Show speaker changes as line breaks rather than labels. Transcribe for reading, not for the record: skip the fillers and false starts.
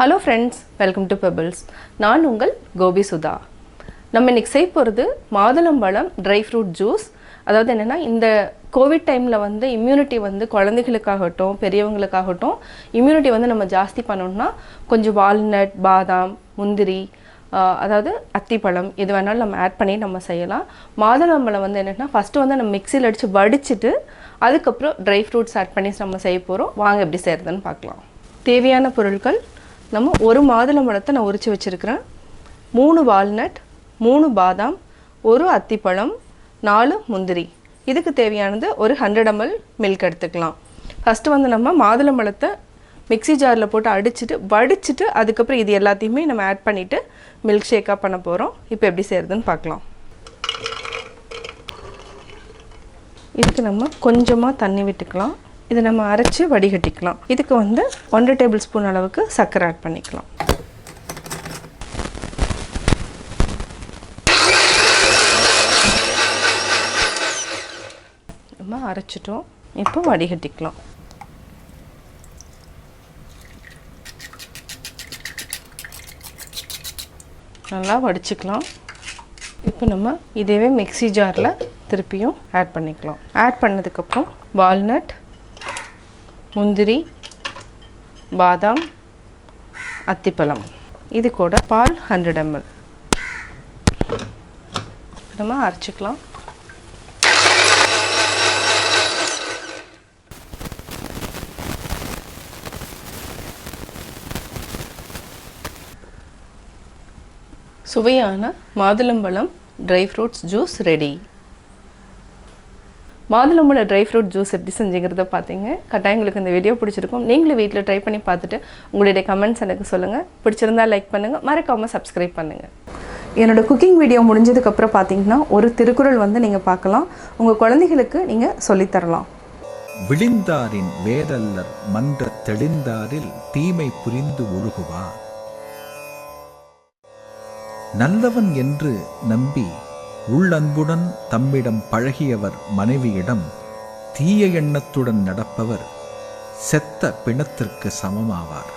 Hello friends, welcome to Pebbles. நான் உங்கள் கோபி சுதா. நம்ம இன்னைக்கு செய்ய போகிறது மாதுளம்பழம் ட்ரை ஃப்ரூட் ஜூஸ். அதாவது என்னன்னா இந்த கோவிட் டைமில் வந்து இம்யூனிட்டி வந்து குழந்தைகளுக்காகட்டும் பெரியவங்களுக்காகட்டும் இம்யூனிட்டி வந்து நம்ம ஜாஸ்தி பண்ணணும்னா கொஞ்சம் வால்நட் பாதாம் முந்திரி அதாவது அத்திப்பழம் இது வேணாலும் நம்ம ஆட் பண்ணி நம்ம செய்யலாம். மாதுளம்பழம் வந்து என்னென்னா ஃபஸ்ட்டு வந்து நம்ம மிக்சியில் அடித்து வடிச்சிட்டு அதுக்கப்புறம் ட்ரை ஃப்ரூட்ஸ் ஆட் பண்ணி நம்ம செய்ய போகிறோம். வாங்க எப்படி செய்கிறதுன்னு பார்க்கலாம். தேவையான பொருட்கள் நம்ம ஒரு மாதுளம்பழத்தை நான் உரித்து வச்சுருக்கிறேன், 3 வால்நட், 3 பாதாம், 1 அத்திப்பழம், 4 முந்திரி. இதுக்கு தேவையானது ஒரு 100 ml மில்க் எடுத்துக்கலாம். ஃபஸ்ட்டு வந்து நம்ம மாதுளம்பழத்தை மிக்சி ஜாரில் போட்டு அடிச்சுட்டு வடிச்சிட்டு அதுக்கப்புறம் இது எல்லாத்தையுமே நம்ம ஆட் பண்ணிவிட்டு மில்க் ஷேக்காக பண்ண போகிறோம். இப்போ எப்படி செய்கிறதுன்னு பார்க்கலாம். இதுக்கு நம்ம கொஞ்சமாக தண்ணி விட்டுக்கலாம். இதை நம்ம அரைச்சி வடிகட்டிக்கலாம். இதுக்கு வந்து 1 டேபிள் ஸ்பூன் அளவுக்கு சர்க்கரை ஆட் பண்ணிக்கலாம். நம்ம அரைச்சிட்டோம், இப்போ வடிகட்டிக்கலாம். நல்லா வடிச்சுக்கலாம். இப்போ நம்ம இதேவே மிக்சி ஜாரில் திருப்பியும் ஆட் பண்ணிக்கலாம். ஆட் பண்ணதுக்கப்புறம் வால்நட், முந்திரி, பாதாம், அத்திப்பழம், இது கூட பால் 100 ml நம்ம அரைச்சிக்கலாம். சுவையான மாதுளம்பழம் ட்ரை ஃப்ரூட்ஸ் ஜூஸ் ரெடி. மாதுளம்பழ ட்ரை ஃப்ரூட் ஜூஸ் எப்படி செஞ்சுங்கிறத பார்த்தீங்க. கட்டாயம் உங்களுக்கு இந்த வீடியோ பிடிச்சிருக்கும். நீங்களும் வீட்டில் ட்ரை பண்ணி பார்த்துட்டு உங்களுடைய கமெண்ட்ஸ் எனக்கு சொல்லுங்கள். பிடிச்சிருந்தா லைக் பண்ணுங்கள், மறக்காமல் சப்ஸ்கிரைப் பண்ணுங்கள். என்னோடய குக்கிங் வீடியோ முடிஞ்சதுக்கப்புறம் பார்த்தீங்கன்னா ஒரு திருக்குறள் வந்து நீங்கள் பார்க்கலாம். உங்கள் குழந்தைகளுக்கு நீங்கள் சொல்லித்தரலாம்.
விழிந்தாரின் வேதல்லர் மன்ற தெளிந்தாரில் தீமை புரிந்து ஒழுகுவார். நல்லவன் என்று நம்பி உள்ளன்புடன் தம்மிடம் பழகியவர் மனைவியிடம் தீய எண்ணத்துடன் நடப்பவர் செத்த பிணத்திற்கு சமமாவார்.